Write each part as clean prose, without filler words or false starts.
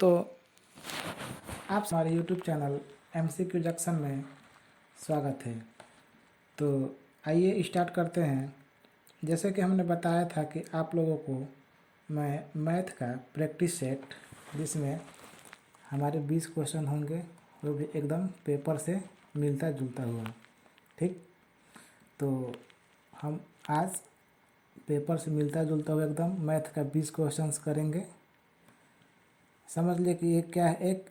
तो आप हमारे YouTube चैनल MCQ जंक्शन में स्वागत है। तो आइए स्टार्ट करते हैं। जैसे कि हमने बताया था कि आप लोगों को मैं मैथ का प्रैक्टिस सेट, जिसमें हमारे 20 क्वेश्चन होंगे, वो भी एकदम पेपर से मिलता जुलता हुआ, ठीक। तो हम आज पेपर से मिलता जुलता हुआ एकदम मैथ का 20 क्वेश्चंस करेंगे। समझ लिए कि ये क्या है, एक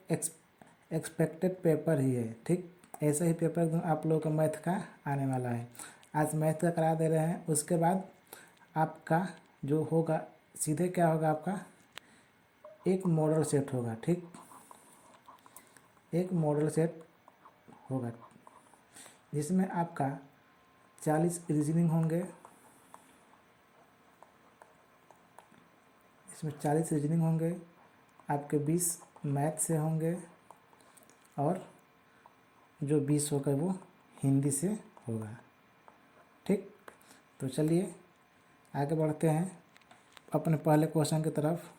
एक्सपेक्टेड पेपर ही है, ठीक। ऐसा ही पेपर एकदम आप लोगों का मैथ का आने वाला है। आज मैथ का करा दे रहे हैं, उसके बाद आपका जो होगा सीधे क्या होगा, आपका एक मॉडल सेट होगा, ठीक। एक मॉडल सेट होगा जिसमें आपका 40 रीजनिंग होंगे, इसमें 40 रीजनिंग होंगे, आपके 20 मैथ से होंगे और जो 20 होगा वो हिंदी से होगा, ठीक। तो चलिए आगे बढ़ते हैं अपने पहले क्वेश्चन की तरफ।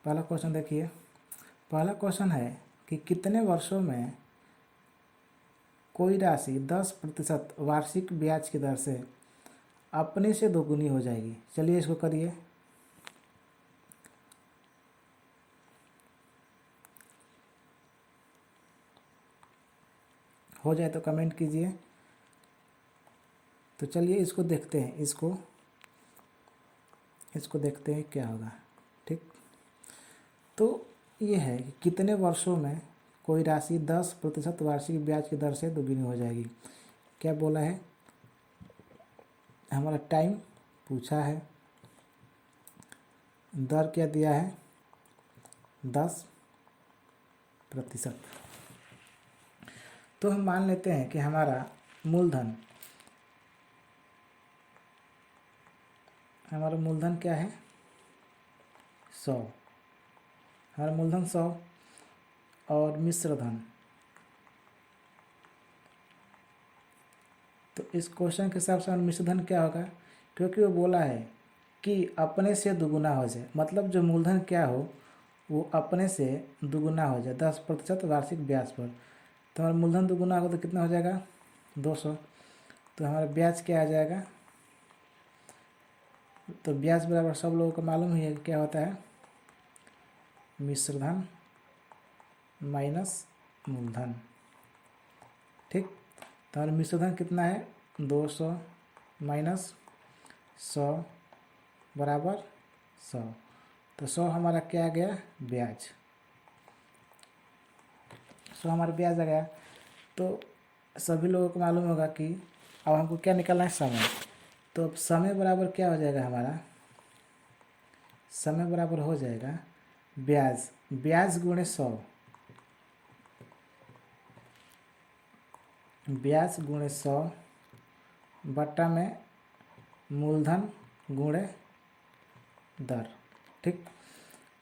पहला क्वेश्चन देखिए। पहला क्वेश्चन है कि कितने वर्षों में कोई राशि 10% वार्षिक ब्याज की दर से अपने से दोगुनी हो जाएगी। चलिए इसको करिए। हो जाए तो कमेंट कीजिए। तो चलिए इसको देखते हैं, इसको देखते हैं क्या होगा, ठीक। तो ये है कि कितने वर्षों में कोई राशि 10% वार्षिक ब्याज की दर से दोगुनी हो जाएगी। क्या बोला है, हमारा टाइम पूछा है, दर क्या दिया है 10%। तो हम मान लेते हैं कि हमारा मूलधन क्या है 100। हमारा मूलधन 100 और मिश्र धन। तो इस क्वेश्चन के हिसाब से मिश्र धन क्या होगा, क्योंकि वो बोला है कि अपने से दुगुना हो जाए, मतलब जो मूलधन क्या हो वो अपने से दुगुना हो जाए 10% वार्षिक ब्याज पर। तो हमारा मूलधन दुगुना होगा तो कितना हो जाएगा 200। तो हमारा ब्याज क्या आ जाएगा, तो ब्याज बराबर सब लोगों को मालूम ही है क्या होता है, मिश्र धन माइनस मूलधन, ठीक। तो हमारा मिश्र धन कितना है 200 माइनस 100 बराबर 100। तो 100 हमारा क्या आ गया ब्याज, 100 हमारा ब्याज आ गया। तो सभी लोगों को मालूम होगा कि अब हमको क्या निकालना है समय। तो अब समय बराबर क्या हो जाएगा, हमारा समय बराबर हो जाएगा ब्याज गुणे 100, ब्याज गुणे 100 बट्टा में मूलधन गुणे दर, ठीक।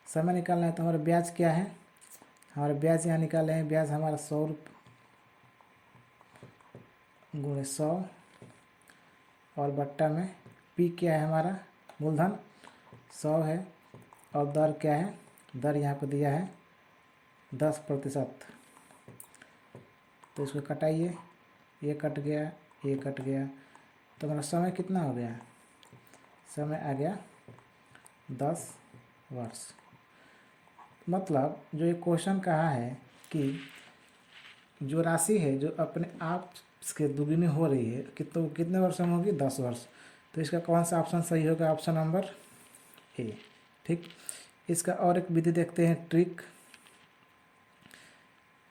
समय निकालना है तो हमारा ब्याज क्या है, हमारा ब्याज यहाँ निकाले हैं, ब्याज हमारा 100 गुणे 100 और बट्टा में पी क्या है, हमारा मूलधन 100 है और दर क्या है, दर यहाँ पर दिया है 10%। तो इसको कटाइए, ये कट गया, ये कट गया, तो हमारा समय कितना हो गया, समय आ गया 10 वर्ष। मतलब जो ये क्वेश्चन कहा है कि जो राशि है जो अपने आप के दुगुनी हो रही है कितने वर्षों में होगी 10 वर्ष। तो इसका कौन सा ऑप्शन सही होगा, ऑप्शन नंबर ए, ठीक। इसका और एक विधि देखते हैं, ट्रिक।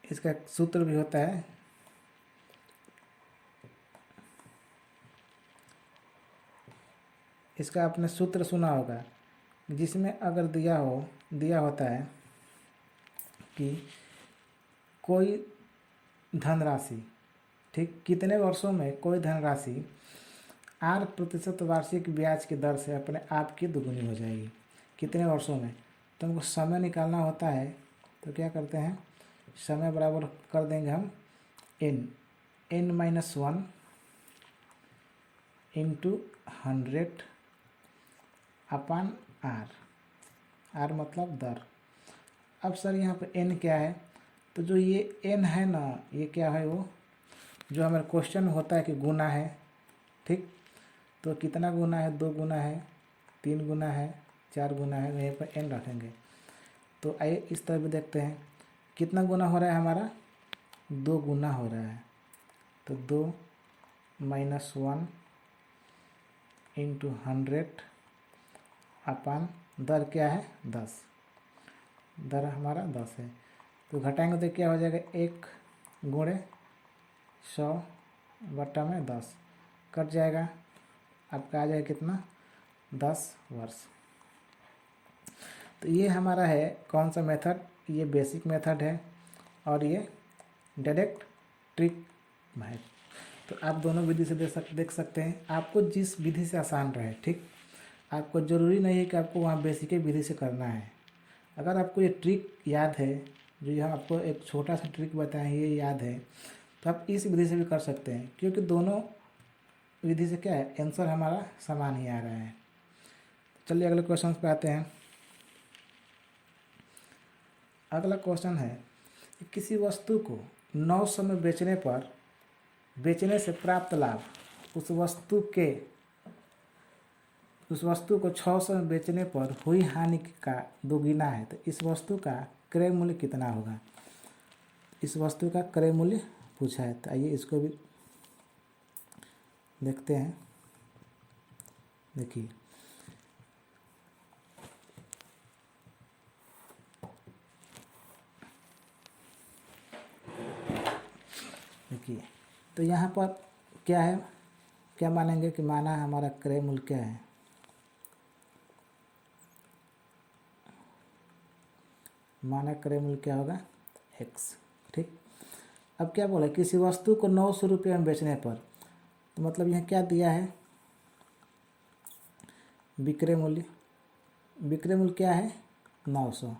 इसका एक सूत्र भी होता है, इसका आपने सूत्र सुना होगा, जिसमें अगर दिया होता है कि कोई धनराशि, ठीक, कितने वर्षों में कोई धनराशि 8% वार्षिक ब्याज की दर से अपने आप की दुगुनी हो जाएगी, कितने वर्षों में। तो हमको समय निकालना होता है, तो क्या करते हैं, समय बराबर कर देंगे हम n-1 into 100 upon r। Are मतलब दर। अब सर यहाँ पे एन क्या है, तो जो ये एन है ना, ये क्या है, वो जो हमारे क्वेश्चन में होता है कि गुना है, ठीक। तो कितना गुना है, 2 गुना है, 3 गुना है, 4 गुना है, यहीं पर एन रखेंगे। तो आइए इस तरह भी देखते हैं कितना गुना हो रहा है हमारा, 2 गुना हो रहा है। तो 2 माइनस 1 इंटू 100 अपान दर क्या है, 10। दर हमारा 10 है। तो घटाएंगे तो क्या हो जाएगा, 1 गुणे 100 बटा में 10 कट जाएगा, आपका आ जाएगा कितना, 10 वर्ष। तो ये हमारा है कौन सा मेथड, ये बेसिक मेथड है और ये डायरेक्ट ट्रिक है। तो आप दोनों विधि से देख सकते हैं, आपको जिस विधि से आसान रहे, ठीक। आपको ज़रूरी नहीं है कि आपको वहाँ बेसिक विधि से करना है। अगर आपको ये ट्रिक याद है, जो यहाँ आपको एक छोटा सा ट्रिक बताएं, ये याद है, तो आप इस विधि से भी कर सकते हैं, क्योंकि दोनों विधि से क्या है, आंसर हमारा समान ही आ रहा है। चलिए अगले क्वेश्चन पे आते हैं। अगला क्वेश्चन है कि किसी वस्तु को 900 में बेचने से प्राप्त लाभ उस वस्तु को 600 में बेचने पर हुई हानि का दोगुना है। तो इस वस्तु का क्रय मूल्य कितना होगा, इस वस्तु का क्रय मूल्य पूछा है। तो आइए इसको भी देखते हैं। देखिए तो यहाँ पर क्या है, क्या मानेंगे कि माना हमारा क्रय मूल्य क्या है, माना क्रय मूल्य क्या होगा, x, ठीक। अब क्या बोला, किसी वस्तु को 900 रुपये में बेचने पर, तो मतलब यहाँ क्या दिया है, विक्रय मूल्य क्या है 900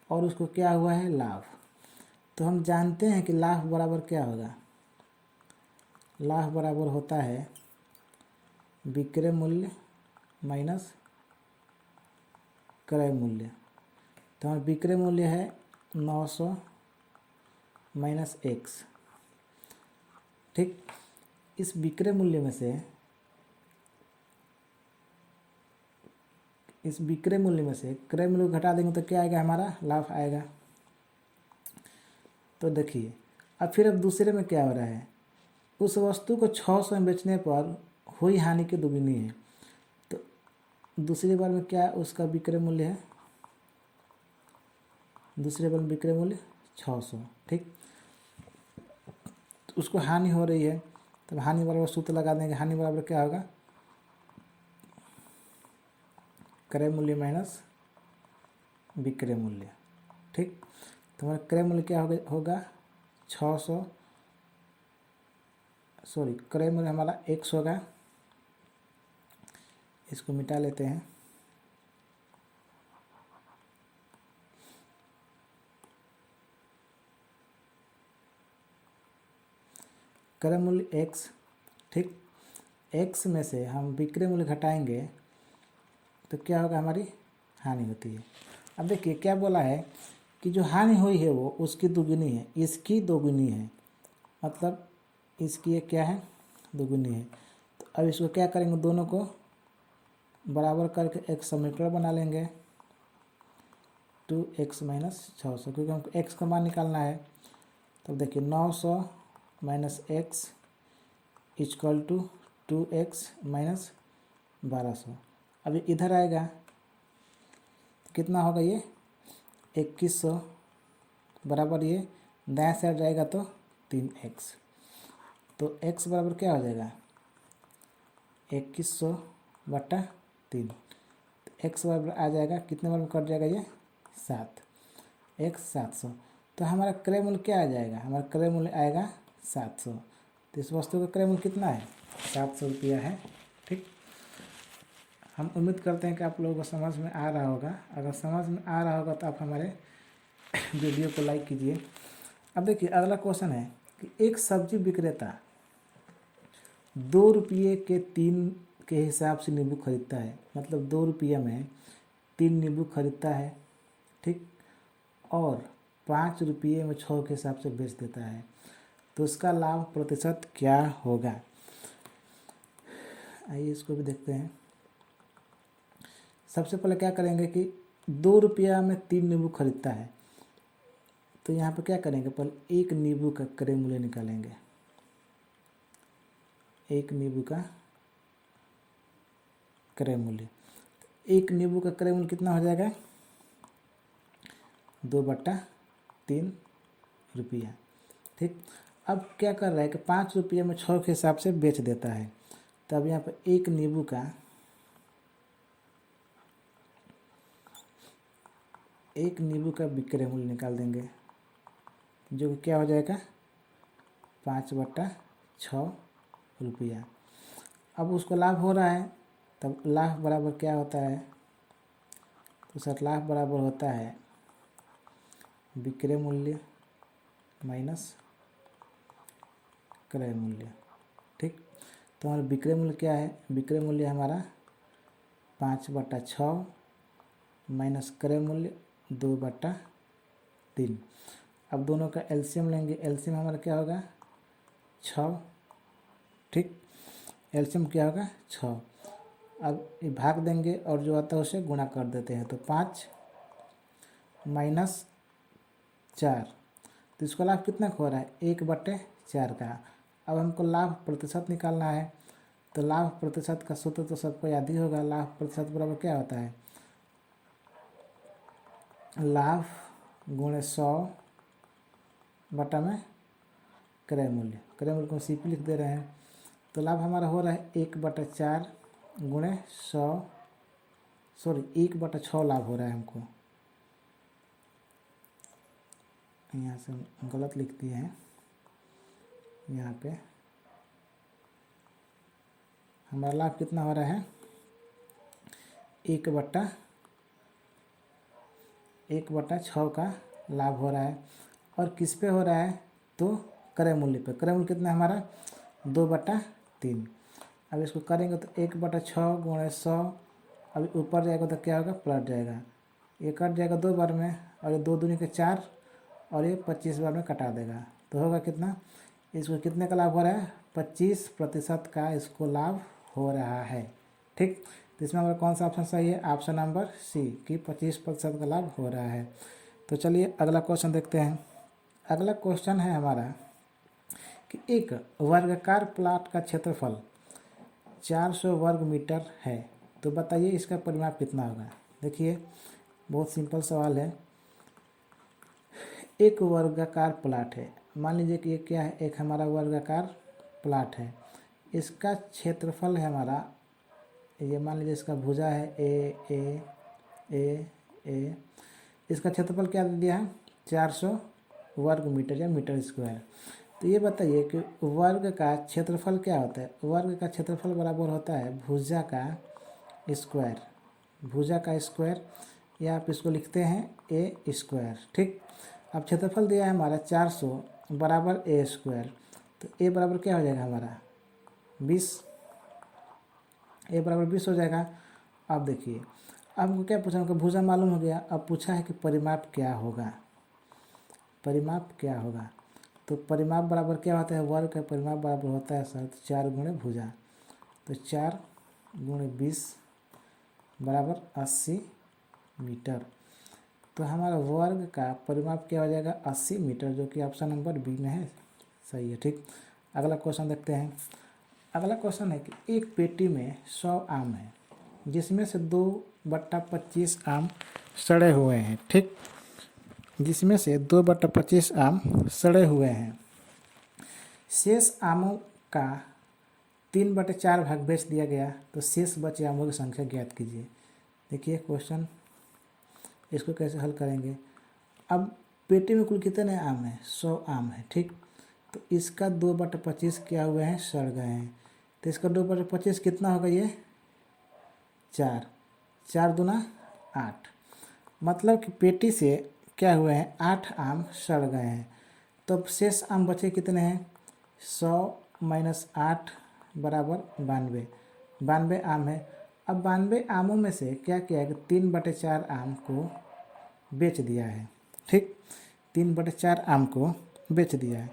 और उसको क्या हुआ है लाभ। तो हम जानते हैं कि लाभ बराबर क्या होगा, लाभ बराबर होता है विक्रय मूल्य माइनस क्रय मूल्य। तो हमारा विक्रय मूल्य है 900 माइनस x, ठीक। इस विक्रय मूल्य में से क्रय मूल्य घटा देंगे तो क्या आएगा, हमारा लाभ आएगा। तो देखिए अब दूसरे में क्या हो रहा है, उस वस्तु को 600 में बेचने पर हुई हानि की दोगुनी है। तो दूसरी बार में क्या उसका विक्रय मूल्य है, दूसरे बार विक्रय मूल्य 600, ठीक। तो उसको हानि हो रही है, तब हानि बराबर सूत्र लगा देंगे, हानि बराबर क्या होगा, क्रय मूल्य माइनस विक्रय मूल्य, ठीक। तो हमारा क्रय मूल्य क्या होगा 600, सॉरी क्रय मूल्य हमारा x होगा, इसको मिटा लेते हैं। क्रय मूल्य x, ठीक। x में से हम विक्रय मूल्य घटाएंगे तो क्या होगा, हमारी हानि होती है। अब देखिए क्या बोला है कि जो हानि हुई है वो उसकी दोगुनी है, इसकी दोगुनी है, मतलब इसकी ये क्या है, दोगुनी है। तो अब इसको क्या करेंगे, दोनों को बराबर करके एक समीकरण बना लेंगे, 2x माइनस 600, क्योंकि हमको x का मान निकालना है। तो देखिए 900 minus x equal to 2x minus 1200। अभी इधर आएगा तो कितना होगा, ये 2100 बराबर ये दाएं साइड जाएगा तो 3x। तो x बराबर क्या हो जाएगा, 2100 बटा 3। तो x बराबर आ जाएगा, कितने बार में कट जाएगा ये 7, x 700। तो हमारा क्रय मूल्य क्या आ जाएगा, हमारा क्रय मूल्य आएगा 700। तो इस वस्तु का क्रय मूल्य कितना है, 700 रुपया है, ठीक। हम उम्मीद करते हैं कि आप लोगों को समझ में आ रहा होगा। अगर समझ में आ रहा होगा तो आप हमारे वीडियो को लाइक कीजिए। अब देखिए अगला क्वेश्चन है कि एक सब्जी विक्रेता 2 रुपये के 3 के हिसाब से नींबू खरीदता है, मतलब 2 रुपये में 3 नींबू खरीदता है, ठीक, और 5 रुपये में 6 के हिसाब से बेच देता है, तो उसका लाभ प्रतिशत क्या होगा? आइए इसको भी देखते हैं। सबसे पहले क्या करेंगे कि 2 रुपया में 3 नींबू खरीदता है, तो यहाँ पे क्या करेंगे, पहले एक नींबू का क्रय मूल्य निकालेंगे। एक नींबू का क्रय मूल्य, एक नींबू का क्रय मूल्य कितना हो जाएगा? 2/3 रुपया, ठीक। अब क्या कर रहा है कि 5 रुपये में 6 के हिसाब से बेच देता है, तो अब यहाँ पर एक नींबू का विक्रय मूल्य निकाल देंगे, जो कि क्या हो जाएगा? 5/6 रुपया। अब उसको लाभ हो रहा है, तब लाभ बराबर क्या होता है? तो सर लाभ बराबर होता है विक्रय मूल्य माइनस क्रय मूल्य, ठीक। तो हमारा विक्रय मूल्य क्या है? विक्रय मूल्य हमारा 5/6 माइनस क्रय मूल्य 2/3। अब दोनों का एलसीएम लेंगे, एलसीएम हमारा क्या होगा? 6, ठीक। एलसीएम क्या होगा? 6। अब ये भाग देंगे और जो आता है उसे गुणा कर देते हैं, तो 5 माइनस 4, तो इसका लाभ कितना हो रहा है? 1/4 का। अब हमको लाभ प्रतिशत निकालना है, तो लाभ प्रतिशत का सूत्र तो सबको याद ही होगा। लाभ प्रतिशत बराबर क्या होता है? लाभ गुणे 100 बटा में क्रय मूल्य। क्रय मूल्य को सीपी लिख दे रहे हैं, तो लाभ हमारा हो रहा है 1/4 गुणे 1/6 लाभ हो रहा है हमको। यहाँ से हम गलत लिख दिए हैं, यहाँ पे हमारा लाभ कितना हो रहा है? 1/6 का लाभ हो रहा है। और किस पे हो रहा है? तो क्रय मूल्य पे। क्रय मूल्य कितना है हमारा? 2/3। अब इसको करेंगे तो 1/6 गुणे 100, अब ऊपर जाएगा तो क्या होगा? पलट जाएगा, ये कट जाएगा 2 बार में, और ये 2 दूनी के 4, और ये 25 बार में कटा देगा, तो होगा कितना? इसको कितने का लाभ हो रहा है? 25% का इसको लाभ हो रहा है, ठीक। तो इसमें हमारा कौन सा ऑप्शन सही है? ऑप्शन नंबर सी, कि 25% का लाभ हो रहा है। तो चलिए अगला क्वेश्चन देखते हैं। अगला क्वेश्चन है हमारा कि एक वर्गाकार प्लॉट का क्षेत्रफल 400 वर्ग मीटर है, तो बताइए इसका परिमाप कितना होगा? देखिए बहुत सिंपल सवाल है। एक वर्गाकार प्लॉट है, मान लीजिए कि ये क्या है? एक हमारा वर्गाकार प्लॉट है, इसका क्षेत्रफल है हमारा, ये मान लीजिए इसका भुजा है ए, इसका क्षेत्रफल क्या दे दिया है? 400 वर्ग मीटर या मीटर स्क्वायर। तो ये बताइए कि वर्ग का क्षेत्रफल क्या होता है? वर्ग का क्षेत्रफल बराबर होता है भुजा का स्क्वायर। भुजा का स्क्वायर, या आप इसको लिखते हैं ए स्क्वायर, ठीक। अब क्षेत्रफल दिया है हमारा 400 बराबर ए स्क्वायर, तो ए बराबर क्या हो जाएगा हमारा? 20। ए बराबर 20 हो जाएगा। अब देखिए, अब हमको क्या पूछा? हमको भुजा मालूम हो गया, अब पूछा है कि परिमाप क्या होगा। परिमाप क्या होगा? तो परिमाप बराबर क्या होता है? वर्ग का परिमाप बराबर होता है सर 4 गुणे भुजा, तो 4 गुणे 20 बराबर 80 मीटर। तो हमारा वर्ग का परिमाप क्या हो जाएगा? 80 मीटर, जो कि ऑप्शन नंबर बी में है, सही है, ठीक। अगला क्वेश्चन देखते हैं। अगला क्वेश्चन है कि एक पेटी में 100 आम है, जिसमें से 2/25 आम सड़े हुए हैं, ठीक। जिसमें से 2/25 आम सड़े हुए हैं। शेष आमों का 3/4 भाग बेच दिया गया, तो शेष बचे आमों की संख्या ज्ञात कीजिए। देखिए क्वेश्चन, इसको कैसे हल करेंगे? अब पेटी में कुल कितने आम हैं? 100 आम है, ठीक। तो इसका 2/25 क्या हुए हैं? सड़ गए हैं, तो इसका 2/25 कितना होगा? ये 4, 4 दूना 8, मतलब कि पेटी से क्या हुए हैं? 8 आम सड़ गए हैं। तो अब शेष आम बचे कितने हैं? 100 - 8 बराबर 92 आम है। अब 92 आमों में से क्या किया है कि 3/4 आम को बेच दिया है। ठीक, 3/4 आम को बेच दिया है।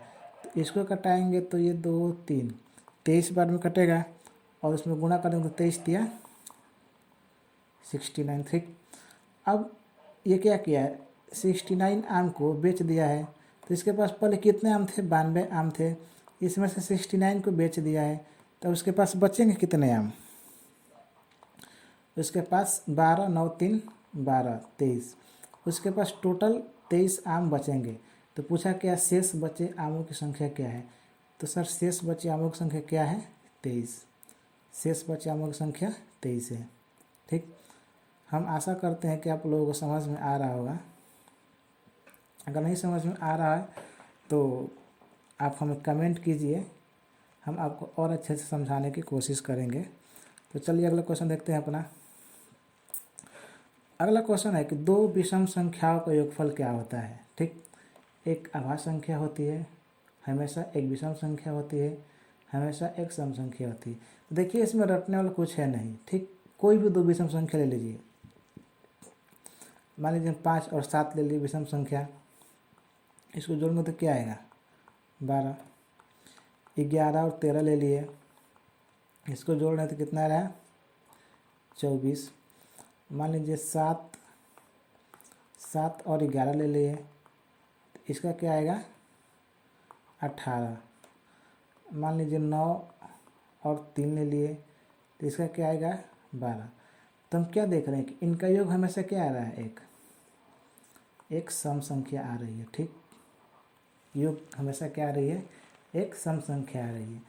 तो इसको कटाएंगे तो ये 2 3 23 बार में कटेगा और उसमें गुणा करेंगे तो 23 दिया 69। ठीक, अब ये क्या किया है, 69 आम को बेच दिया है। तो इसके पास पहले कितने आम थे, 92 आम थे, इसमें से 69 को बेच दिया है। तो उसके पास बचेंगे कितने आम, उसके पास 12 9 3 12 23, उसके पास टोटल 23 आम बचेंगे। तो पूछा क्या शेष बचे आमों की संख्या क्या है। तो सर शेष बचे आमों की संख्या क्या है, 23। शेष बचे आमों की संख्या 23 है। ठीक, हम आशा करते हैं कि आप लोगों को समझ में आ रहा होगा। अगर नहीं समझ में आ रहा है तो आप हमें कमेंट कीजिए, हम आपको और अच्छे से समझाने की कोशिश करेंगे। तो चलिए अगला क्वेश्चन देखते हैं अपना। अगला क्वेश्चन है कि दो विषम संख्याओं का योगफल क्या होता है। ठीक, एक अभाज्य संख्या होती है हमेशा, एक विषम संख्या होती है हमेशा, एक सम संख्या होती है। तो देखिए इसमें रटने वाला कुछ है नहीं। ठीक, कोई भी दो विषम संख्या ले लीजिए, मान लीजिए 5 और 7 ले लीजिए विषम संख्या, इसको जोड़ेंगे तो क्या आएगा 12। 11 और 13 ले लिए, इसको जोड़ रहे तो कितना रहा 24। मान लीजिए 7 और 11 ले लिए, इसका क्या आएगा 18। मान लीजिए 9 और 3 ले लिए, तो इसका क्या आएगा 12। तो हम क्या देख रहे हैं कि इनका योग हमेशा क्या आ रहा है, एक सम संख्या आ रही है। ठीक, योग हमेशा क्या आ रही है, एक सम संख्या आ रही है।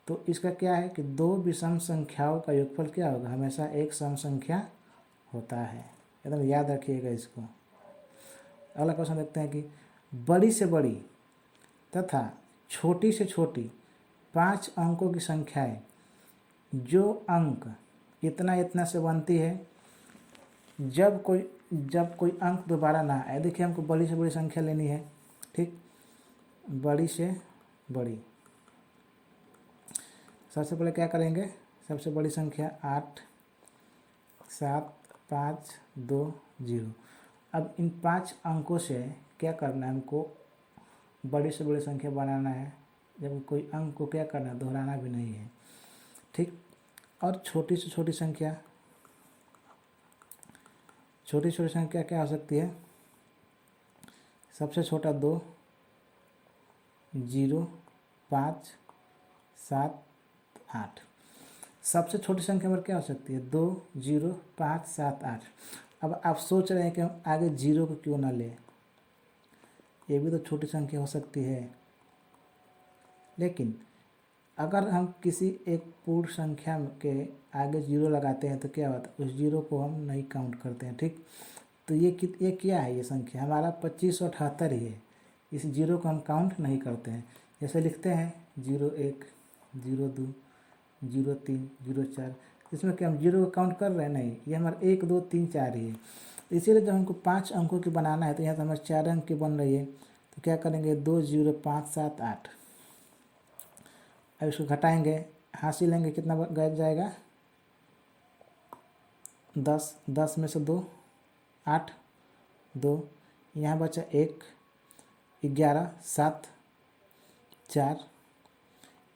तो इसका क्या है कि दो विषम संख्याओं का योगफल क्या होगा, हमेशा एक सम संख्या होता है। एकदम याद रखिएगा इसको। अगला क्वेश्चन देखते हैं कि बड़ी से बड़ी तथा छोटी से छोटी 5 अंकों की संख्याएं जो अंक इतना इतना से बनती है जब कोई अंक दोबारा ना आए। देखिए हमको बड़ी से बड़ी संख्या लेनी है। ठीक, बड़ी से बड़ी, सबसे पहले क्या करेंगे, सबसे बड़ी संख्या 8 7 5 2 0। अब इन 5 अंकों से क्या करना है, हमको बड़ी से बड़ी संख्या बनाना है। जब कोई अंक को क्या करना है, दोहराना भी नहीं है। ठीक, और छोटी से छोटी संख्या, छोटी छोटी संख्या क्या हो सकती है, सबसे छोटा 2 0 5 7 8। सबसे छोटी संख्या पर क्या हो सकती है 2 0 5 7 8। अब आप सोच रहे हैं कि हम आगे 0 को क्यों ना लें, ये भी तो छोटी संख्या हो सकती है। लेकिन अगर हम किसी एक पूर्ण संख्या के आगे 0 लगाते हैं तो क्या होता है, उस 0 को हम नहीं काउंट करते हैं। ठीक, तो ये क्या है, ये संख्या हमारा 2578 ही है। इस 0 को हम काउंट नहीं करते हैं। जैसे लिखते हैं 01 02 03 04, इसमें क्या हम 0 को काउंट कर रहे हैं, नहीं, ये हमारा 1 2 3 4 ही है। इसीलिए जब हमको 5 अंकों की बनाना है तो यहाँ तो हमारे 4 अंक की बन रही है। तो क्या करेंगे 2 0 5 7 8। अब इसको घटाएंगे, हासिल लेंगे, कितना गैप जाएगा 10। 10 में से 2 8 2, यहाँ बचा 1 11 7 4,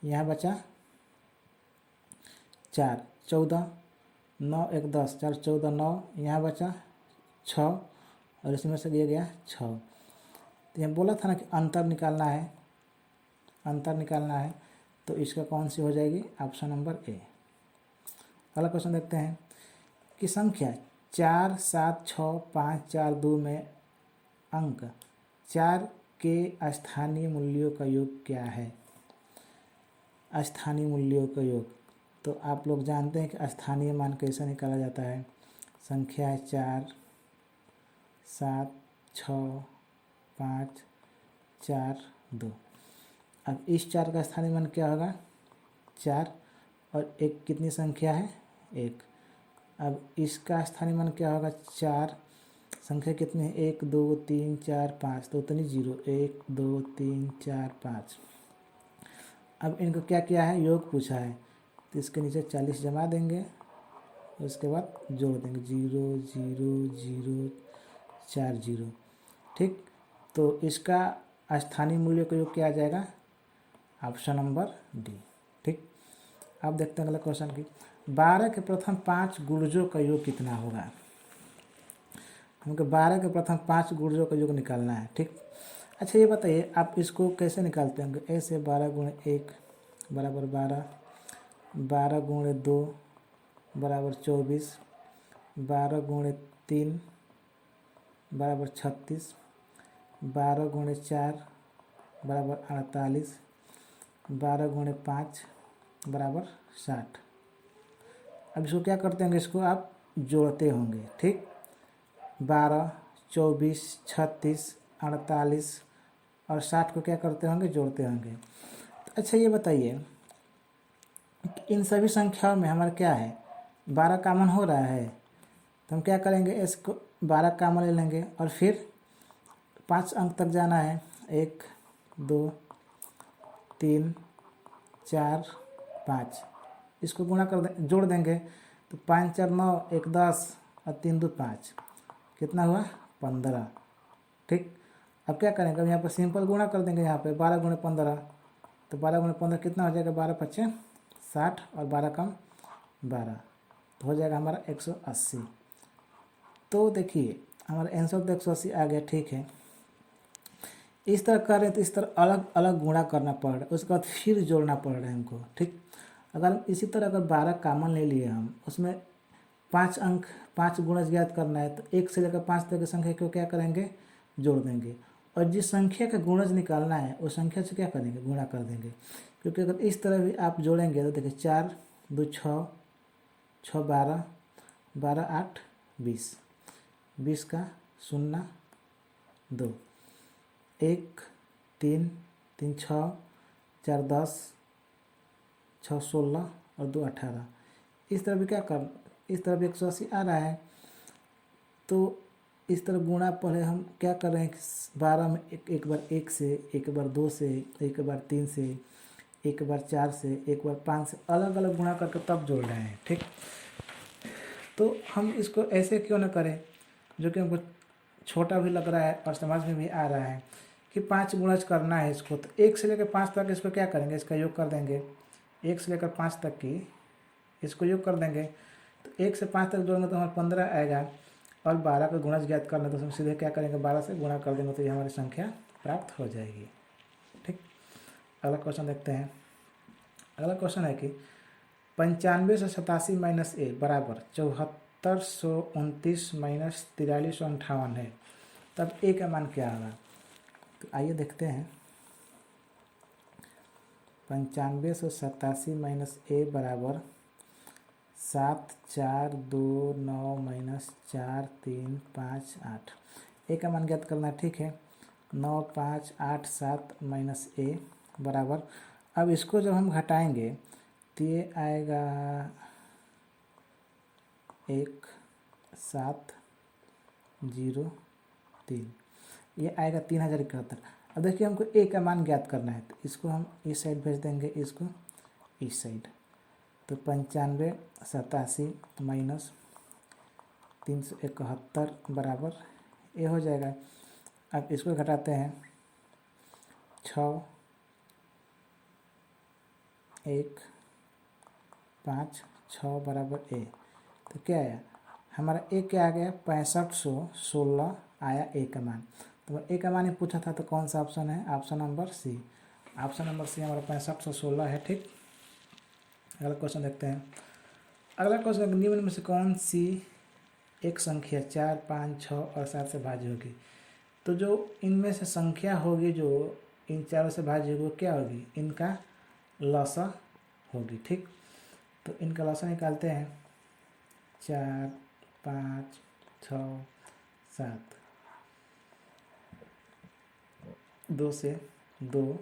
यहाँ बचा 4 14 9 1 10 4 14 9, यहाँ बचा 6 और इसमें से ये गया 6। तो यहाँ बोला था ना कि अंतर निकालना है, अंतर निकालना है, तो इसका कौन सी हो जाएगी, ऑप्शन नंबर ए। अगला क्वेश्चन देखते हैं कि संख्या 4 7 6 5 4 2 में अंक 4 के स्थानीय मूल्यों का योग क्या है। स्थानीय मूल्यों का योग, तो आप लोग जानते हैं कि स्थानीय मान कैसे निकाला जाता है। संख्या है 4 7 6 5 4 2। अब इस 4 का स्थानीय मान क्या होगा 4, और एक कितनी संख्या है 1। अब इसका स्थानीय मान क्या होगा 4, संख्या कितनी है 1 2 3 4 5, तो उतनी 0 1 2 3 4 5। अब इनको क्या किया है, योग पूछा है, तो इसके नीचे 40 जमा देंगे उसके बाद जोड़ देंगे 0 0 0 4 0। ठीक, तो इसका स्थानीय मूल्य का योग क्या आ जाएगा? Option number D. ठीक, अब देखते हैं अगला क्वेश्चन की 12 के प्रथम 5 गुणजों का योग कितना होगा। हमको 12 के प्रथम 5 गुणजों का योग निकालना है। ठीक, अच्छा ये बताइए आप इसको कैसे निकालते होंगे? ऐसे 12 गुणे 1 बराबर 12, 12 गुणे 2 बराबर 24, 12 गुणे 3 बराबर 36, 12 गुणे 4 बराबर 48, 12 गुणे 5 बराबर 60। अब इसको क्या करते होंगे? इसको आप जोड़ते होंगे। ठीक, 12, 24, 36, 48 और 60 को क्या करते होंगे? जोड़ते होंगे। तो अच्छा ये बताइए इन सभी संख्याओं में हमारा क्या है? 12 कॉमन हो रहा है, तो हम क्या करेंगे? इसको 12 कॉमन ले लेंगे और फिर 5 अंक तक जाना है। 1 2 3 4 5, इसको गुणा जोड़ देंगे तो 5 4 9 1 10 और 3 2 5, कितना हुआ? 15। ठीक, अब क्या करेंगे? अब यहाँ पर सिंपल गुणा कर देंगे। यहाँ पे 12 गुणे 15, तो 12 गुणे 15 कितना हो जाएगा? 12 पच्चे 60 और 12 कम 12, तो हो जाएगा हमारा 180। तो देखिए हमारा आंसर तो 180 आ गया। ठीक है, इस तरह कर रहे हैं तो इस तरह अलग अलग गुणा करना पड़ रहा है, उसके बाद फिर जोड़ना पड़ रहा है हमको। ठीक, अगर हम इसी तरह अगर 12 कॉमन ले लिए हम, उसमें 5 अंक 5 गुणज ज्ञात करना है, तो 1 से लेकर 5 तक की संख्या को क्या करेंगे? जोड़ देंगे। और जिस संख्या का गुणज निकालना है उस संख्या से क्या करेंगे? गुणा कर देंगे। क्योंकि अगर इस तरह भी आप जोड़ेंगे तो देखिए 4 2 6 6 12 12 8 20, 20 का 0 2 1 3 3 6 4 10 6 16 और 2 18। इस तरह भी क्या कर, इस तरह भी 180 आ रहा है। तो इस तरह गुणा पहले हम क्या कर रहे हैं कि 12 में एक बार 1 से, एक बार 2 से, एक बार 3 से, एक बार 4 से, एक बार 5 से, अलग अलग गुणा करके तब जोड़ रहे हैं। ठीक, तो हम इसको ऐसे क्यों ना करें जो कि हमको छोटा भी लग रहा है और समझ में भी आ रहा है कि 5 गुणज करना है इसको। तो 1 से लेकर 5 तक इसको क्या करेंगे? इसका योग कर देंगे। 1 से लेकर 5 तक की इसको योग कर देंगे, तो 1 से 5 तक जोड़ेंगे तो हमारा 15 आएगा। और 12 का गुणज ज्ञात करना तो हम सीधे क्या करेंगे? 12 से गुणा कर देंगे तो ये हमारी संख्या प्राप्त हो जाएगी। ठीक, अगला क्वेश्चन देखते हैं। अगला क्वेश्चन है कि 9587 माइनस ए बराबर 7429 माइनस 4358 है, तब ए का मान क्या होगा? तो आइए देखते हैं। 9587 माइनस ए बराबर 7 4 2 9 माइनस 4 3 5 8। ए का मान ज्ञात करना है। ठीक है, 9 5 8 7 माइनस ए बराबर, अब इसको जब हम घटाएंगे तो ये आएगा 1 7 0 3, ये आएगा 3071। अब देखिए हमको ए का मान ज्ञात करना है, तो इसको हम इस साइड भेज देंगे, इसको इस साइड। तो 9587 माइनस 371 बराबर ए हो जाएगा। अब इसको घटाते हैं 6 1 5 6 बराबर ए, तो क्या आया हमारा? ए क्या आ गया? 6516 आया ए का मान। तो ए का मान ही पूछा था, तो कौन सा ऑप्शन है? Option number C. Option number C हमारा 6516 है। ठीक, अगला क्वेश्चन देखते हैं। अगला क्वेश्चन, निम्न में से कौन सी एक संख्या 4 5 6 और 7 से भाज्य होगी? तो जो इनमें से संख्या होगी जो इन चारों से भाज्य होगी वो क्या होगी? इनका लसा होगी। ठीक, तो इनका लसा निकालते हैं। 4 5 6 7, 2 से 2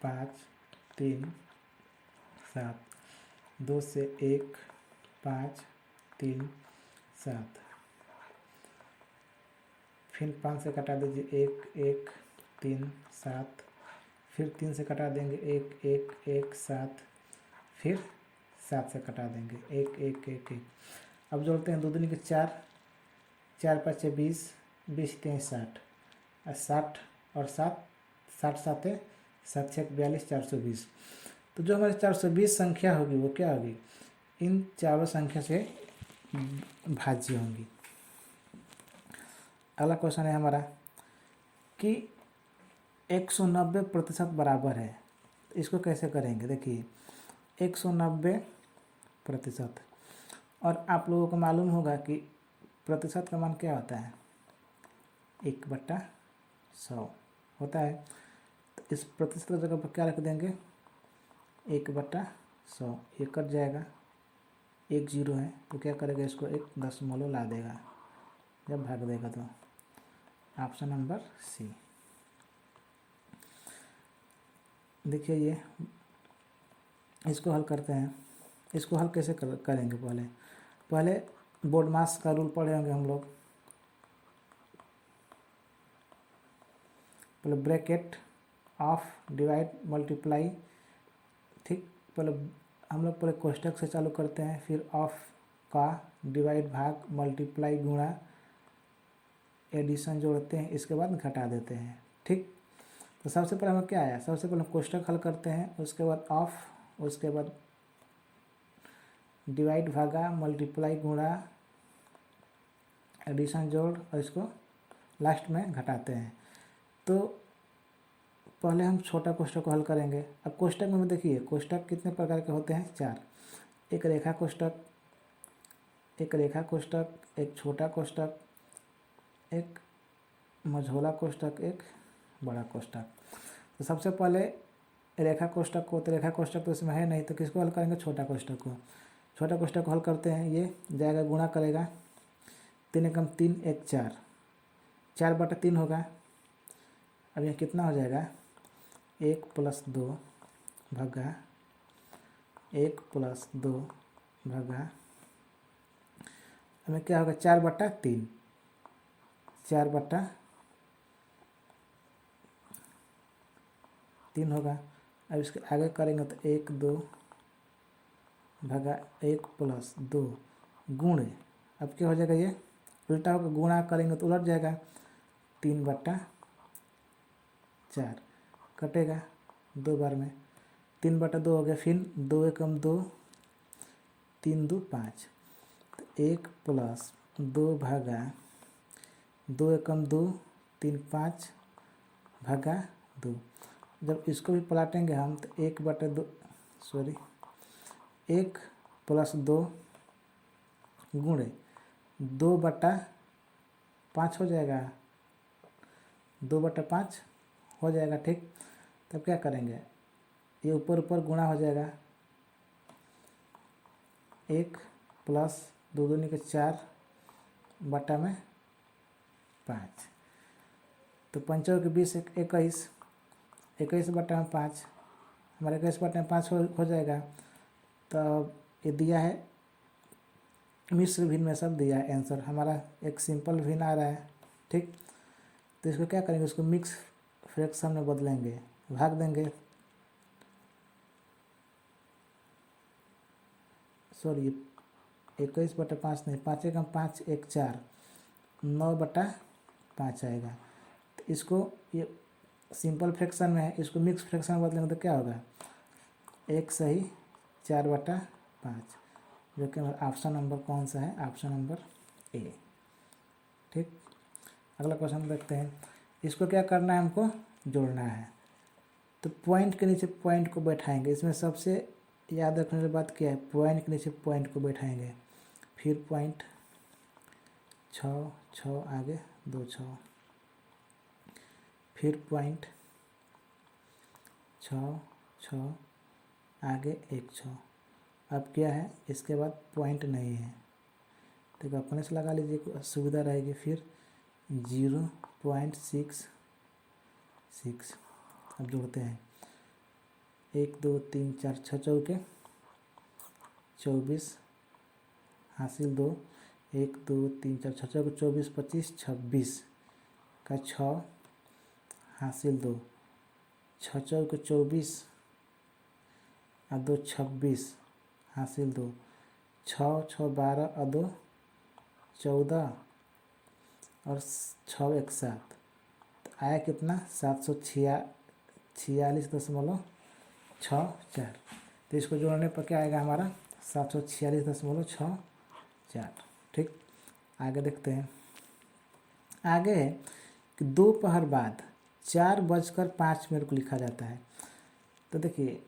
5 3 7, 2 से 1 5 3 7, फिर 5 से कटा दीजिए 1 1 3 7, फिर 3 से कटा देंगे 1 1 1 7, फिर 7 से कटा देंगे 1 1 1 1। अब जोड़ते हैं 2 दूनी के 4, 4 5 20, 20 3 60, और 60 और 7, 60 7 7 6 42, 420। तो जो हमारी 420 संख्या होगी वो क्या होगी, इन चारों संख्या से भाज्य होंगी। अगला क्वेश्चन है हमारा कि 190% बराबर है, इसको कैसे करेंगे। देखिए 190%, और आप लोगों को मालूम होगा कि प्रतिशत का मान क्या होता है, 1/100 होता है। तो इस प्रतिशत की जगह पर क्या रख देंगे, 1/100, ये कट जाएगा, 1 0 है तो क्या करेगा, इसको 1 दशमलव ला देगा जब भाग देगा। तो ऑप्शन नंबर सी। देखिए ये इसको हल करते हैं। इसको हल कैसे करेंगे, पहले बोर्ड मास का रूल पढ़े होंगे हम लोग। पहले ब्रैकेट ऑफ डिवाइड मल्टीप्लाई, ठीक, पहले हम लोग पहले कोष्टक से चालू करते हैं, फिर ऑफ का डिवाइड भाग मल्टीप्लाई गुणा एडिशन जोड़ते हैं, इसके बाद घटा देते हैं। ठीक, तो सबसे पहले हमें क्या आया, सबसे पहले कोष्टक हल करते हैं, उसके बाद ऑफ, उसके बाद डिवाइड भागा मल्टीप्लाई गुणा एडिशन जोड़, और इसको लास्ट में घटाते हैं। तो पहले हम छोटा कोष्टक को हल करेंगे। अब कोष्टक में देखिए कोष्टक कितने प्रकार के होते हैं, 4। एक रेखा कोष्टक, एक छोटा कोष्टक, एक मझोला कोष्टक, एक बड़ा कोष्टक। तो सबसे पहले रेखा कोष्टक को, तो रेखा कोष्टक तो इसमें है नहीं, तो किसको हल करेंगे, छोटा कोष्टक को। छोटा कोष्टक को हल करते हैं, ये जाएगा गुणा करेगा, 3 एकम 3 1 4, 4/3 होगा। अब यह कितना हो जाएगा, 1 + 2 भागा 1 + 2 भागा, हमें क्या होगा, 4/3, 4/3 होगा। अब इसके आगे करेंगे तो 1 2 भागा 1 + 2 गुणे, अब क्या हो जाएगा, ये उल्टा होगा, गुणा करेंगे तो उलट जाएगा, 3/4 कटेगा 2 बार में, 3/2 हो गया। फिर 2 एकम 2, 3 2 5, तो 1 + 2 भागा 2 एकम 2, 3 5 भागा 2। जब इसको भी पलटेंगे हम तो 1/2 1 + 2 गुणे 2/5 हो जाएगा, 2/5 हो जाएगा। ठीक, तब क्या करेंगे, ये ऊपर ऊपर गुणा हो जाएगा, 1 + 2 दूनी के 4 बटा में 5, तो 5 के 20 21, 21/5, हमारे 21/5 हो जाएगा। तो ये दिया है मिश्र भिन्न में सब दिया है आंसर, हमारा एक सिंपल भिन्न आ रहा है। ठीक, तो इसको क्या करेंगे, इसको मिक्स फ्रैक्शन में बदलेंगे, भाग देंगे, 21/5 नहीं, 5 एकम 5 1 4, 9/5 आएगा। तो इसको ये सिंपल फ्रैक्शन में है, इसको मिक्स फ्रैक्शन में बदलेंगे तो क्या होगा, 1 सही 4/5, जो कि ऑप्शन नंबर कौन सा है, ऑप्शन नंबर ए। ठीक, अगला क्वेश्चन देखते हैं। इसको क्या करना है, हमको जोड़ना है। तो पॉइंट के नीचे पॉइंट को बैठाएंगे, इसमें सबसे याद रखने वाली बात क्या है, पॉइंट के नीचे पॉइंट को बैठाएंगे, फिर पॉइंट 6 6 आगे 2 6, फिर पॉइंट 6 6 आगे 1 6। अब क्या है, इसके बाद पॉइंट नहीं है तो अपने से लगा लीजिए, सुविधा रहेगी। फिर 0.66। अब जोड़ते हैं, 1 2 3 4 6 चौके 24 हासिल 2, 1 2 3 4 6 चौके 24 25 26 का 6 हासिल 2, 6 चौके 24 और 2 26 हासिल 2, 6 6 12 और 2 14 और 6 एक 7, तो आया कितना 746.64। तो इसको जोड़ने पर क्या आएगा हमारा 746.64। ठीक, आगे देखते हैं। आगे है कि दोपहर बाद 4:05 को लिखा जाता है। तो देखिए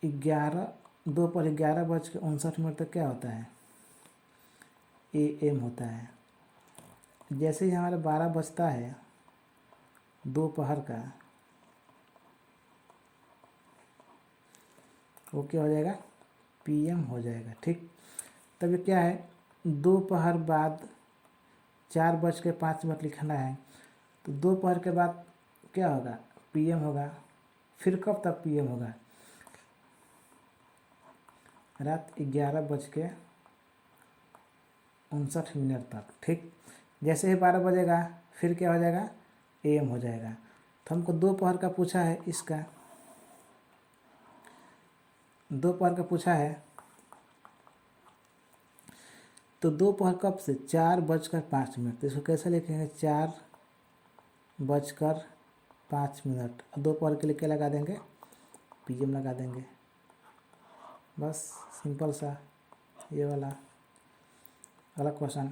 दोपहर 11:59 तक क्या होता है AM होता है। जैसे ही हमारा 12 बजता है दोपहर का, वो क्या हो जाएगा PM हो जाएगा। ठीक, तब ये क्या है दोपहर बाद 4:05 लिखना है, तो दोपहर के बाद क्या होगा PM होगा। फिर कब तक PM होगा रात 11:59 तक। ठीक, जैसे ही 12 बजेगा फिर क्या हो जाएगा AM हो जाएगा। तो हमको दोपहर का पूछा है, इसका दोपहर का पूछा है, तो दोपहर कब से 4:05। तो इसको कैसे लिखेंगे 4:05। दोपहर के लिए क्या लगा देंगे PM लगा देंगे, बस सिंपल सा ये वाला। अगला क्वेश्चन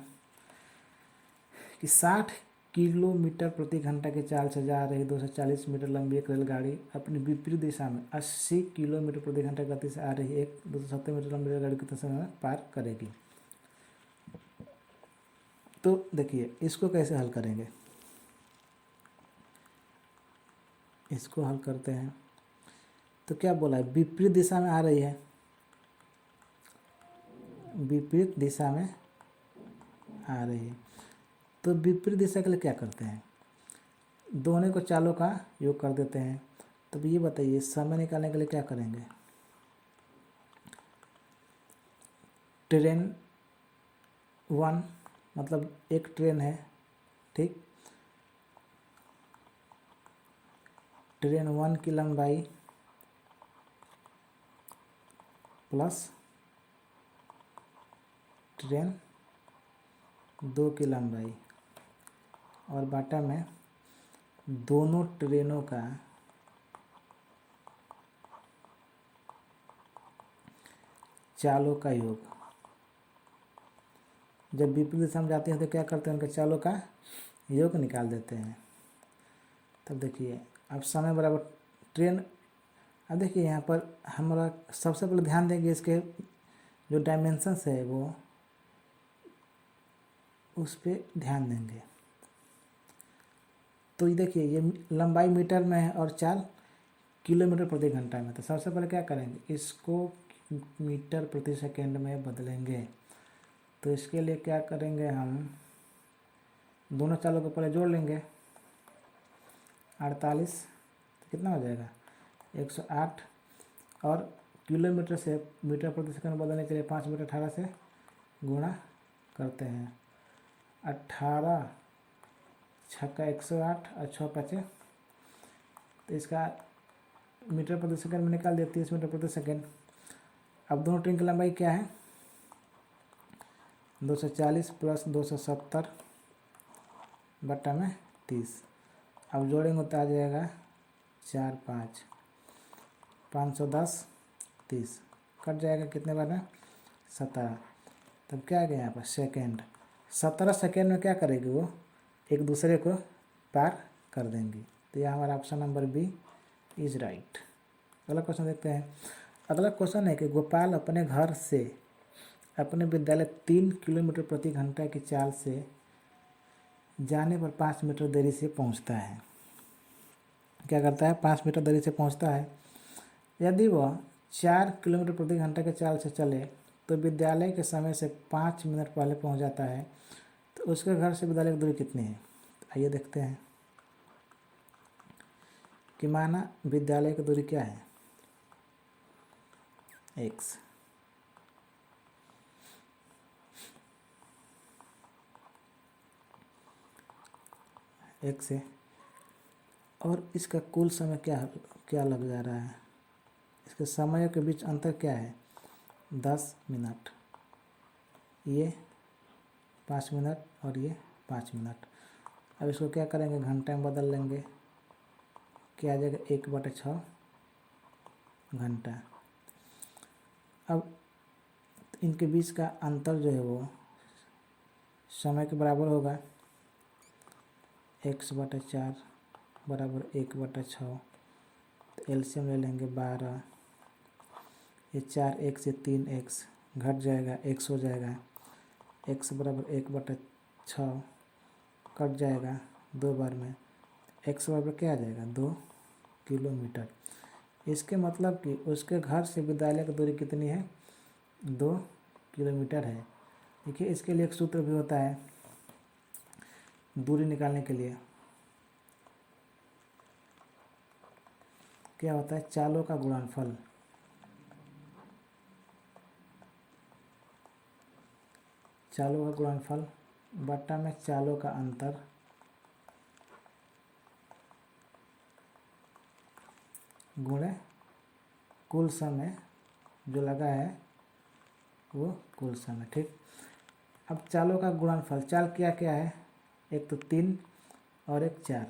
कि 60 किलोमीटर प्रति घंटा की चाल से जा रही 240 मीटर लंबी एक रेलगाड़ी अपनी विपरीत दिशा में 80 किलोमीटर प्रति घंटा गति से आ रही एक 270 मीटर लंबी रेलगाड़ी कितने समय में पार करेगी। तो देखिए इसको कैसे हल करेंगे, इसको हल करते हैं। तो क्या बोला है विपरीत दिशा में आ रही है, विपरीत दिशा में आ रही है। तो विपरीत दिशा के लिए क्या करते हैं दोनों को चालों का योग कर देते हैं। तब ये बताइए समय निकालने के लिए क्या करेंगे। ट्रेन 1 मतलब एक ट्रेन है, ठीक, ट्रेन 1 की लंबाई प्लस ट्रेन 2 की लंबाई और बाटा में दोनों ट्रेनों का चालों का योग। जब विपरीत दिशा में जाते हैं तो क्या करते हैं उनके चालों का योग निकाल देते हैं। तब देखिए अब समय बराबर ट्रेन। अब देखिए यहाँ पर हमारा सबसे पहले ध्यान देंगे इसके जो डायमेंशंस है वो उस पर ध्यान देंगे। तो ये देखिए ये लंबाई मीटर में है और चाल किलोमीटर प्रति घंटा में। तो सबसे पहले क्या करेंगे इसको मीटर प्रति सेकेंड में बदलेंगे। तो इसके लिए क्या करेंगे हम दोनों चालों को पहले जोड़ लेंगे 48, तो कितना हो जाएगा 108 और किलोमीटर से मीटर प्रति सेकंड बदलने के लिए 5 मीटर 18 से गुणा करते हैं। 18 छक्का 108 और 6 5, तो इसका मीटर प्रति सेकंड में निकाल दिया 30 मीटर प्रति सेकंड। अब दोनों ट्रेन की लंबाई क्या है 240 प्लस 270 बट्टा में 30। अब जोड़ेंगे तो आ जाएगा 4 5 510 30 कट जाएगा कितने बार में 17। तब क्या आ गया यहाँ पर सेकेंड। 17 सेकेंड में क्या करेगी वो एक दूसरे को पार कर देंगी। तो यह हमारा option number B is right. अगला क्वेश्चन देखते हैं। अगला क्वेश्चन है कि गोपाल अपने घर से अपने विद्यालय 3 किलोमीटर प्रति घंटा की चाल से जाने पर 5 मीटर देरी से पहुंचता है। क्या करता है 5 मीटर देरी से पहुंचता है। यदि वह 4 किलोमीटर प्रति घंटा की चाल से चले तो विद्यालय के समय से 5 मिनट पहले पहुंच जाता है, तो उसके घर से विद्यालय की दूरी कितनी है। तो आइए देखते हैं कि माना विद्यालय की दूरी क्या है x, x है और इसका कुल समय क्या लग जा रहा है। इसके समय के बीच अंतर क्या है 10 मिनट। ये 5 मिनट और ये 5 मिनट। अब इसको क्या करेंगे, घंटे में बदल लेंगे, क्या आ जाएगा 1/6 घंटा। अब इनके बीच का अंतर जो है वो समय के बराबर होगा, x/4 बराबर 1/6। तो एलसीएम ले लेंगे 12, ये 4x ये 3x घट जाएगा, x हो जाएगा, x बराबर 1/6 कट जाएगा 2 बार में, x बराबर क्या आ जाएगा 2 किलोमीटर। इसके मतलब कि उसके घर से विद्यालय की दूरी कितनी है, 2 किलोमीटर है। देखिए इसके लिए एक सूत्र भी होता है दूरी निकालने के लिए, क्या होता है, चालों का गुणनफल। चालों का गुणनफल बट्टा में चालों का अंतर गुणे कुल समय जो लगा है वो कुल समय। ठीक, अब चालों का गुणनफल, चाल क्या क्या है, एक तो 3 और एक 4,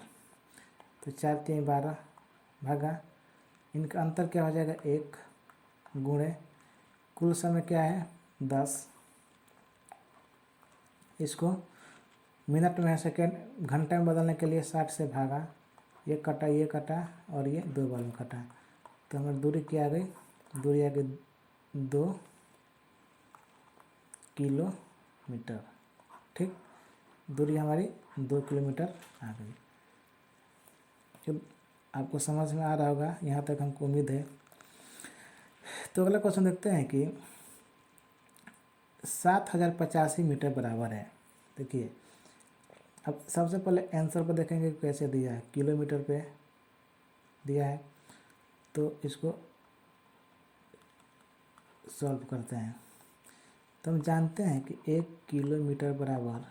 तो 4 3 12 भागा, इनका अंतर क्या हो जाएगा 1 गुणे कुल समय क्या है 10, इसको मिनट में सेकेंड घंटे में बदलने के लिए 60 से भागा, ये कटा और ये 2 बार में कटा, तो हमारी दूरी क्या आ गई, दूरी आ गई 2 किलोमीटर। ठीक, दूरी हमारी 2 किलोमीटर आ गई। जब आपको समझ में आ रहा होगा, यहाँ तक हमको उम्मीद है। तो अगला क्वेश्चन देखते हैं कि 7085 मीटर बराबर है। देखिए अब सबसे पहले आंसर पर देखेंगे कैसे दिया है, किलोमीटर पे दिया है, तो इसको सॉल्व करते हैं। तो हम जानते हैं कि 1 किलोमीटर बराबर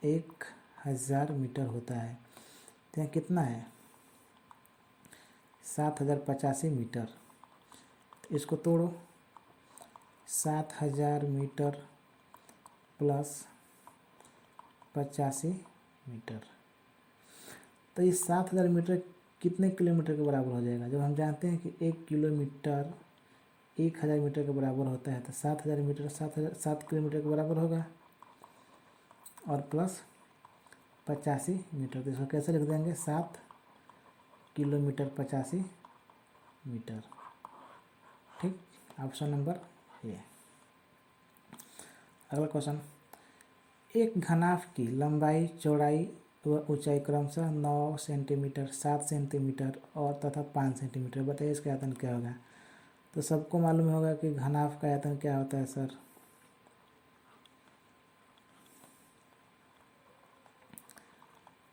1000 मीटर होता है। तो यहाँ कितना है 7085 मीटर, तो इसको तोड़ो, 7000 मीटर प्लस 85 मीटर, तो ये 7000 मीटर कितने किलोमीटर के बराबर हो जाएगा। जब हम जानते हैं कि 1 किलोमीटर 1000 मीटर के बराबर होता है, तो 7000 मीटर 7 किलोमीटर के बराबर होगा, और प्लस 85 मीटर, तो इसको कैसे लिख देंगे 7 किलोमीटर 85 मीटर। ठीक, ऑप्शन नंबर ए। अगला क्वेश्चन, एक घनाभ की लंबाई चौड़ाई व ऊंचाई क्रमशः 9 सेंटीमीटर 7 सेंटीमीटर और तथा 5 सेंटीमीटर, बताइए इसका आयतन क्या होगा। तो सबको मालूम होगा कि घनाभ का आयतन क्या होता है सर,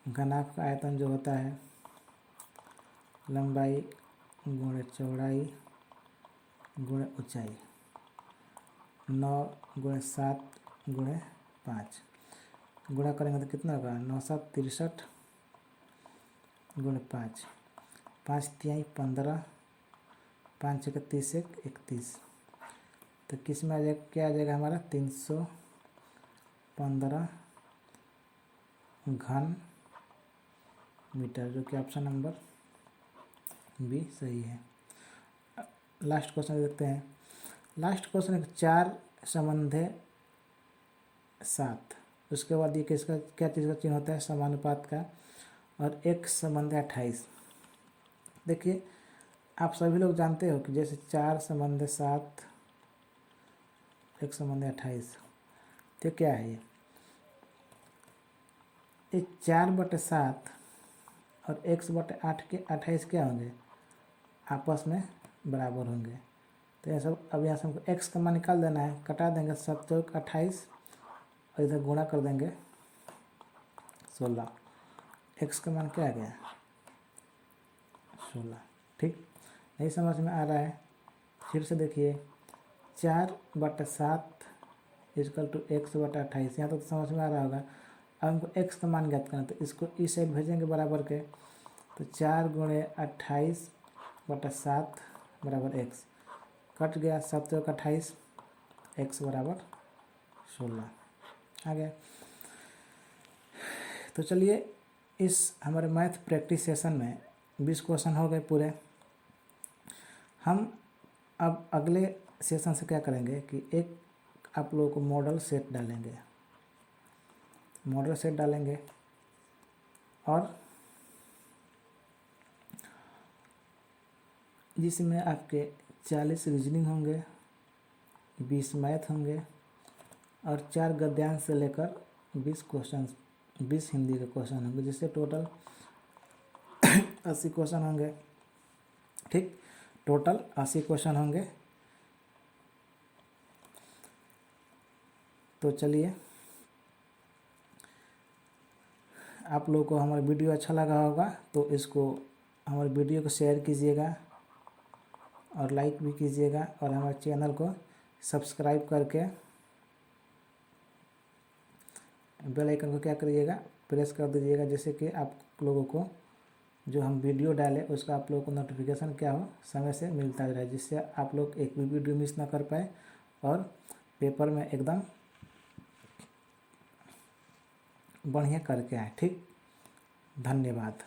घनाभ का आयतन जो होता है लंबाई गुणे चौड़ाई गुणे ऊंचाई, 9 गुणे 7 गुणे 5, गुणा करेंगे तो कितना होगा 9 7 63 गुणे 5, 5 तिहाई 15, 5 6 30 1 31, तो किस में आ जाएगा, क्या आ जाएगा हमारा 315 घन मीटर, जो कि ऑप्शन नंबर बी सही है। लास्ट क्वेश्चन देखते हैं। लास्ट क्वेश्चन है 4 संबंधे 7, उसके बाद ये किसका क्या चीज़ का चिन्ह होता है, समानुपात का, और एक संबंध 28। देखिए आप सभी लोग जानते हो कि जैसे 4 संबंध 7 एक संबंध 28, तो क्या है ये 4/7 और x/8 के 28 क्या होंगे, आपस में बराबर होंगे। तो ये सब अब यहाँ से हमको x का मान निकाल देना है, कटा देंगे 7 चौक 28 और इधर गुणा कर देंगे 16, x का मान क्या आ गया 16। ठीक, नहीं समझ में आ रहा है, फिर से देखिए 4/7 इक्वल टू x/28, यहाँ तक तो समझ में आ रहा होगा। अब हमको x का मान ज्ञात करना, तो इसको इस साइड भेजेंगे बराबर के, तो 4 गुणे 28/7 बराबर x, कट गया 7 चौक 28, x बराबर 16। आ गया। तो चलिए इस हमारे मैथ प्रैक्टिस सेशन में 20 क्वेश्चन हो गए पूरे। हम अब अगले सेशन से क्या करेंगे कि एक आप लोगों को मॉडल सेट डालेंगे, और जिसमें आपके 40 रीजनिंग होंगे, 20 मैथ होंगे और 4 गद्यांश से लेकर 20 हिंदी के क्वेश्चन होंगे, जिससे टोटल 80 क्वेश्चन होंगे। ठीक, टोटल 80 क्वेश्चन होंगे। तो चलिए, आप लोगों को हमारा वीडियो अच्छा लगा होगा तो इसको हमारे वीडियो को शेयर कीजिएगा और लाइक भी कीजिएगा, और हमारे चैनल को सब्सक्राइब करके बेल आइकन को क्या करिएगा, प्रेस कर दीजिएगा, जिससे कि आप लोगों को जो हम वीडियो डालें उसका आप लोगों को नोटिफिकेशन क्या हो, समय से मिलता रहे, जिससे आप लोग एक भी वीडियो मिस ना कर पाए और पेपर में एकदम बढ़िया करके आए। ठीक, धन्यवाद।